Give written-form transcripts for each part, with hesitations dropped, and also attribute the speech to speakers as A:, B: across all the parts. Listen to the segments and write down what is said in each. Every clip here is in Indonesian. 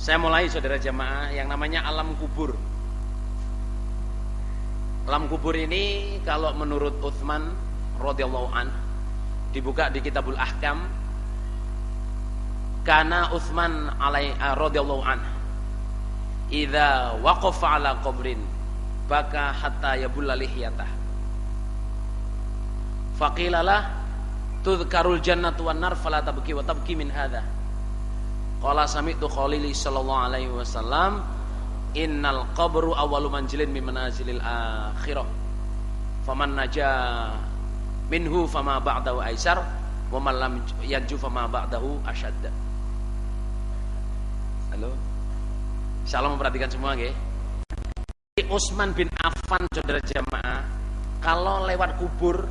A: Saya mulai saudara jamaah yang namanya alam kubur. Alam kubur ini kalau menurut Utsman radhiyallahu an, dibuka di Kitabul Ahkam, karena Utsman radhiyallahu an idza waqafa ala qabrin baka hatta yabulla lihyatah faqilalah tudhkarul jannatu wan nar fala tabki wa tabki min hadha. Qala sami'tu Khalili sallallahu alaihi wasallam innal qabru awwalu manzilin min manazilil akhirah faman naja minhu fama ba'dahu aisar wa man lam yanju fama ba'dahu ashadda. Halo, salam memperhatikan semua nggih. Utsman bin Affan saudara jamaah kalau lewat kubur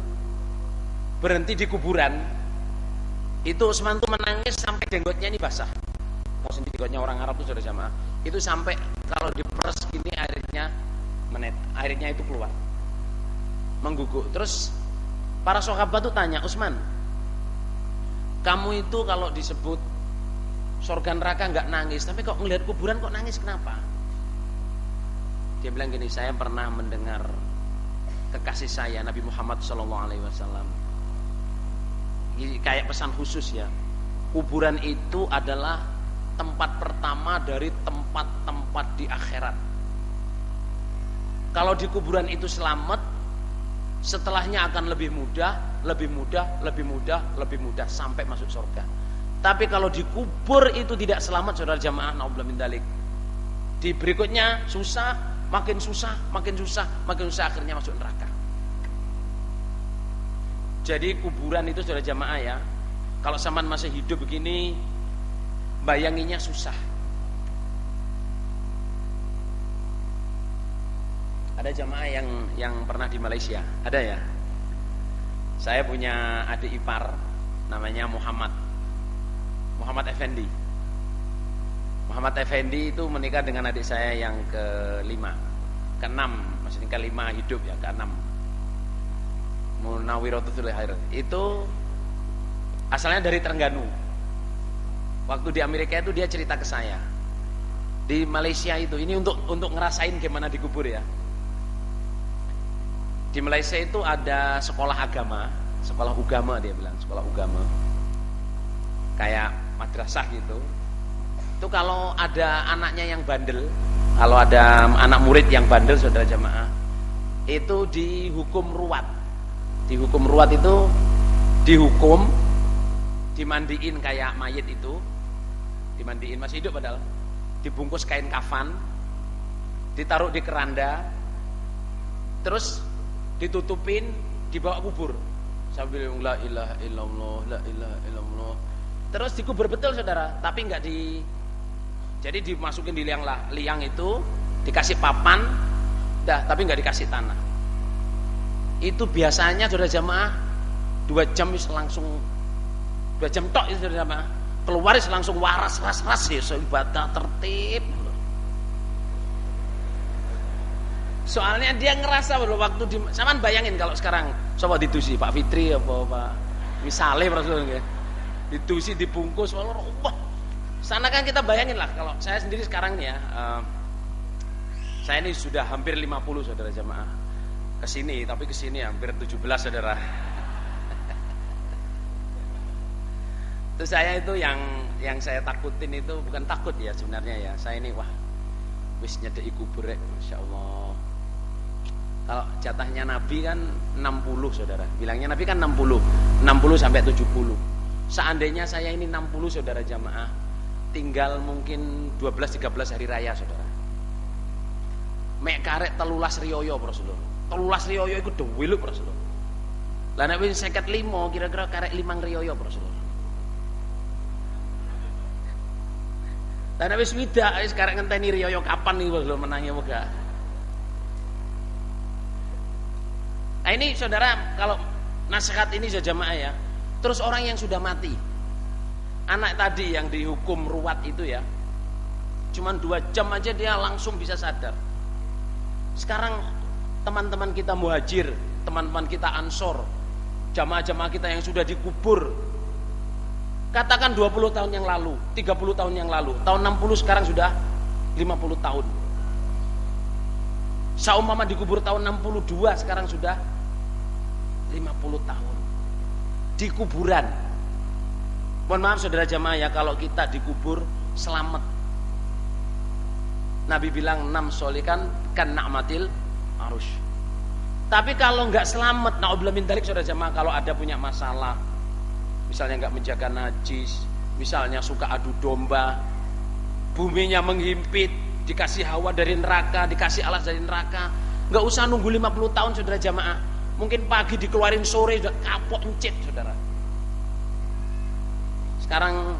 A: berhenti di kuburan itu Utsman tuh menangis sampai jenggotnya ini basah. Mau sendiri jenggotnya orang Arab tuh saudara jamaah itu sampai kalau diperes gini airnya itu keluar mengguguk. Terus para sahabat tuh tanya, Utsman, kamu itu kalau disebut surga neraka nggak nangis, tapi kok ngelihat kuburan kok nangis, kenapa? Dia bilang gini, saya pernah mendengar kekasih saya Nabi Muhammad SAW kayak pesan khusus ya, kuburan itu adalah tempat pertama dari tempat-tempat di akhirat. Kalau di kuburan itu selamat, setelahnya akan lebih mudah sampai masuk surga. Tapi kalau dikubur itu tidak selamat saudara jamaah, naudzubillah min dzalik. Di berikutnya makin susah, akhirnya masuk neraka. Jadi kuburan itu saudara jamaah ya, kalau sampean masih hidup begini, bayanginnya susah. Ada jamaah yang pernah di Malaysia, ada ya? Saya punya adik ipar namanya Muhammad Effendi. Muhammad Effendi itu menikah dengan adik saya yang ke-6, maksudnya ke-5 hidup ya, ke-6. Munawwiratul Khair. Itu asalnya dari Terengganu. Waktu di Amerika itu dia cerita ke saya. Di Malaysia itu, ini untuk ngerasain gimana dikubur ya. Di Malaysia itu ada sekolah agama dia bilang, sekolah agama. Kayak madrasah gitu. Itu kalau ada anaknya yang bandel, kalau ada anak murid yang bandel saudara jamaah, itu dihukum ruwat. Dihukum ruwat itu dimandiin kayak mayit itu. Dimandiin masih hidup padahal. Dibungkus kain kafan, ditaruh di keranda. Terus ditutupin, dibawa kubur sambil la ilaha illallah. Terus dikubur betul saudara, tapi enggak jadi dimasukin di liang itu, dikasih papan, tapi enggak dikasih tanah. Itu biasanya saudara jamaah 2 jam langsung 2 jam tok itu saudara jamaah. Keluar langsung waras ya, ibadah tertib. Soalnya dia ngerasa waktu saman bayangin kalau sekarang coba ditusi Pak Fitri apa Pak misale Rasulullah ditusi dibungkus wah sana kan kita bayangin lah. Kalau saya sendiri sekarang nih ya, saya ini sudah hampir 50 saudara jamaah kesini, tapi kesini hampir 17 saudara. Itu saya itu yang saya takutin itu bukan takut ya sebenarnya ya, saya ini wis nyedeki kubur Masya Allah. Kalau jatahnya Nabi kan 60 saudara, bilangnya Nabi kan 60 sampai 70. Seandainya saya ini 60 saudara jamaah, tinggal mungkin 12-13 hari raya saudara. Mek karek 13 riyoyo Rasulullah. 13 riyoyo iku dhewe lho Rasulullah. Lah nek wis 55 kira-kira karek 5 riyoyo Rasulullah. Lah nek wis widak wis karek ngenteni riyoyo kapan iki Rasulullah menangi moga. Nah ini saudara, kalau nasihat ini saja jamaah ya. Terus orang yang sudah mati, anak tadi yang dihukum ruwat itu ya, cuman 2 jam aja dia langsung bisa sadar. Sekarang teman-teman kita muhajir, teman-teman kita ansor, jamaah-jamaah kita yang sudah dikubur, Katakan 20 tahun yang lalu, 30 tahun yang lalu, tahun 60 sekarang sudah 50 tahun. Saumpama dikubur tahun 62 sekarang sudah 50 tahun. Di kuburan. Mohon maaf saudara jamaah ya, kalau kita dikubur selamat. Nabi bilang 6 solikan kan na'matil arush. Tapi kalau enggak selamat, na'udzubillah min dzalik saudara jamaah, kalau ada punya masalah, misalnya enggak menjaga najis, misalnya suka adu domba, buminya menghimpit, dikasih hawa dari neraka, dikasih alas dari neraka, enggak usah nunggu 50 tahun saudara jamaah. Mungkin pagi dikeluarin, sore sudah kapok encit saudara. Sekarang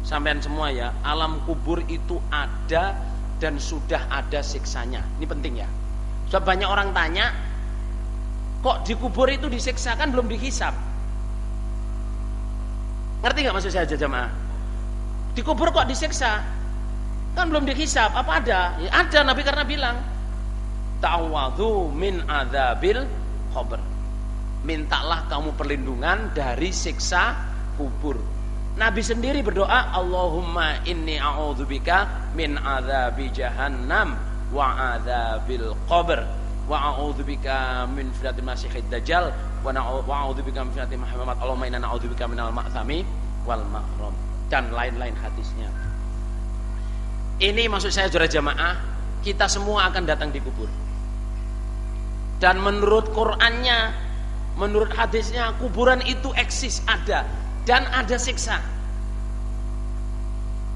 A: sampean semua ya, alam kubur itu ada dan sudah ada siksanya. Ini penting ya. Sebab banyak orang tanya, kok di kubur itu disiksa, kan belum dihisab. Ngerti gak maksud saya jamaah? Di kubur kok disiksa, kan belum dihisab. Apa ada? Ya ada, Nabi karena bilang ta'awadhu min adzabil qabr. Mintalah kamu perlindungan dari siksa kubur. Nabi sendiri berdoa, Allahumma inni a'udzubika min adzabi jahannam wa adzabil qabr wa a'udzubika min fitnatil masiihid dajjal wa a'udzubika min fitnatil Muhammad. Allahumma inna na'udzubika minal ma'tsami wal mahram, dan lain-lain hadisnya. Ini maksud saya saudara jamaah, kita semua akan datang di kubur. Dan menurut Qur'annya, menurut hadisnya, kuburan itu eksis, ada, dan ada siksa.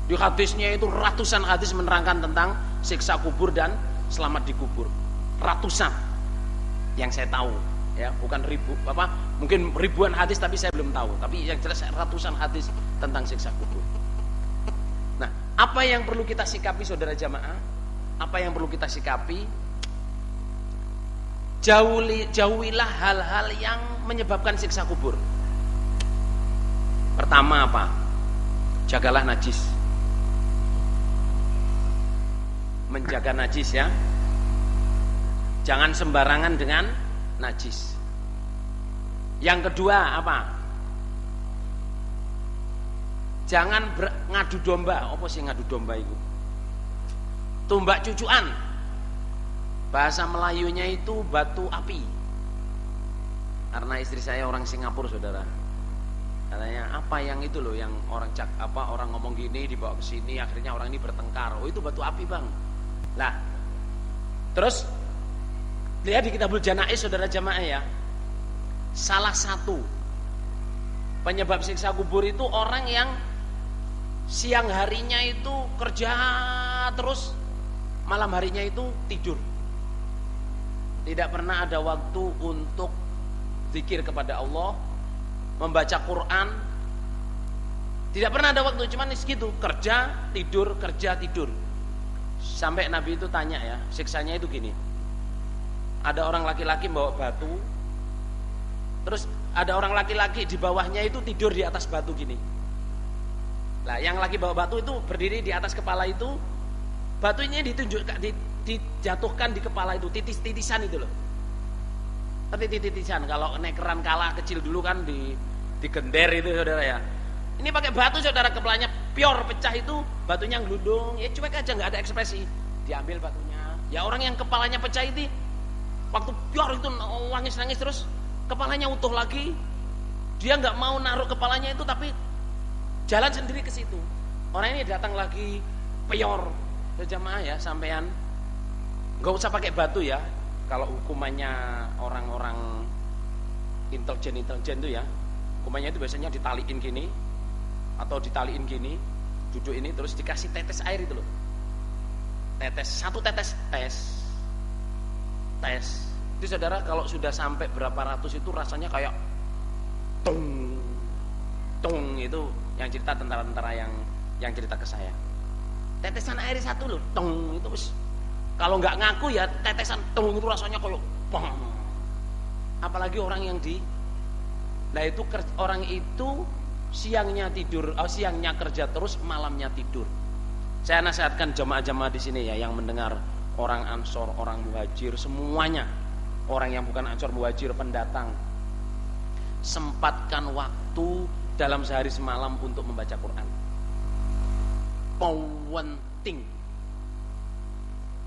A: Di hadisnya itu ratusan hadis menerangkan tentang siksa kubur dan selamat di kubur. Ratusan yang saya tahu ya, bukan mungkin ribuan hadis tapi saya belum tahu, tapi yang jelas ratusan hadis tentang siksa kubur. Nah, apa yang perlu kita sikapi saudara jamaah? Apa yang perlu kita sikapi? Jauhilah hal-hal yang menyebabkan siksa kubur. Pertama apa? Jagalah najis. Menjaga najis ya. Jangan sembarangan dengan najis. Yang kedua apa? Jangan ngadu domba. Apa sih ngadu domba itu? Tumbak cucuan. Bahasa Melayunya itu batu api. Karena istri saya orang Singapura saudara. Katanya apa yang itu loh, yang orang orang ngomong gini dibawa ke sini, akhirnya orang ini bertengkar. Oh itu batu api bang. Lah, terus lihat di Kitabul Janaiz saudara jamaah ya. Salah satu penyebab siksa kubur itu orang yang siang harinya itu kerja terus, malam harinya itu tidur. Tidak pernah ada waktu untuk zikir kepada Allah, membaca Quran. Tidak pernah ada waktu, cuman segitu, kerja, tidur, kerja, tidur. Sampai Nabi itu tanya ya, siksanya itu gini. Ada orang laki-laki bawa batu, terus ada orang laki-laki di bawahnya itu tidur di atas batu gini. Nah, yang laki bawa batu itu berdiri di atas kepala itu, batunya dijatuhkan di kepala itu, titis-titisan itu loh. Titis-titisan, kalau nekeran kalah kecil dulu kan di gender itu saudara ya. Ini pakai batu saudara, kepalanya pior pecah itu, batunya ngelundung, ya cuek aja, nggak ada ekspresi. Diambil batunya. Ya orang yang kepalanya pecah itu, waktu pior itu nangis-nangis terus, kepalanya utuh lagi. Dia nggak mau naruh kepalanya itu, tapi jalan sendiri ke situ. Orang ini datang lagi pior. Jamaah ya, sampean nggak usah pakai batu ya. Kalau hukumannya orang-orang intelijen itu ya, hukumannya itu biasanya ditaliin gini atau ditaliin gini, duduk ini terus dikasih tetes air itu loh. Satu tetes itu saudara, kalau sudah sampai berapa ratus itu rasanya kayak tung itu, yang cerita tentara-tentara yang cerita ke saya. Tetesan air satu loh, tung itu wis. Kalau nggak ngaku ya tetesan tung itu rasanya kayak pong. Apalagi orang yang nah itu orang itu siangnya tidur, siangnya kerja terus, malamnya tidur. Saya nasihatkan jamaah-jamaah di sini ya, yang mendengar, orang Ansor, orang Muhajir, semuanya, orang yang bukan Ansor Muhajir, pendatang, sempatkan waktu dalam sehari semalam untuk membaca Quran. Penting.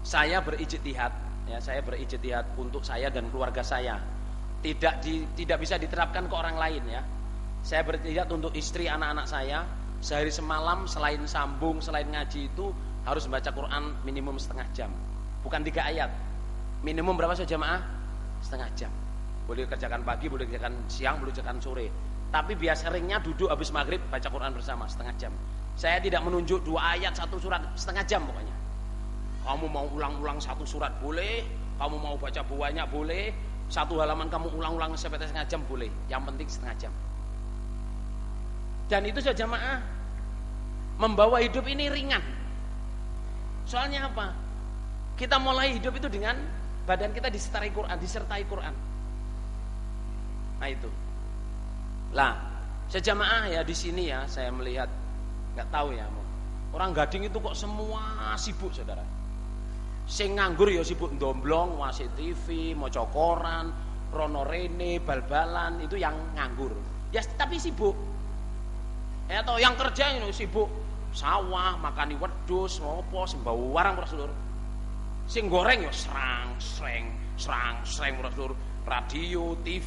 A: Saya berijtihad, ya, saya berijtihad untuk saya dan keluarga saya. Tidak bisa diterapkan ke orang lain, ya. Saya berijtihad untuk istri, anak-anak saya, sehari semalam selain sambung, selain ngaji itu harus membaca Quran minimum setengah jam. Bukan 3 ayat. Minimum berapa saja jamaah? Setengah jam. Boleh kerjakan pagi, boleh kerjakan siang, boleh kerjakan sore. Tapi biasa seringnya duduk habis maghrib baca Quran bersama setengah jam. Saya tidak menunjuk 2 ayat 1 surat, setengah jam pokoknya. Kamu mau ulang-ulang 1 surat boleh, kamu mau baca banyak boleh, 1 halaman kamu ulang-ulang sampai setengah jam boleh. Yang penting setengah jam. Dan itu saja jamaah membawa hidup ini ringan. Soalnya apa? Kita mulai hidup itu dengan badan kita disertai Quran. Nah itu. Lah, sejamaah ya di sini ya saya melihat, nggak tahu ya, orang Gading itu kok semua sibuk saudara. Sing nganggur ya sibuk ndomblong, wasit TV, maca koran, rono rene, bal-balan, itu yang nganggur. Ya tapi sibuk. Ya atau yang kerja ini sibuk sawah, makani wedhus, ngopo, sing bau warang Rasul. Sing goreng ya serang-sreng Rasul, radio, TV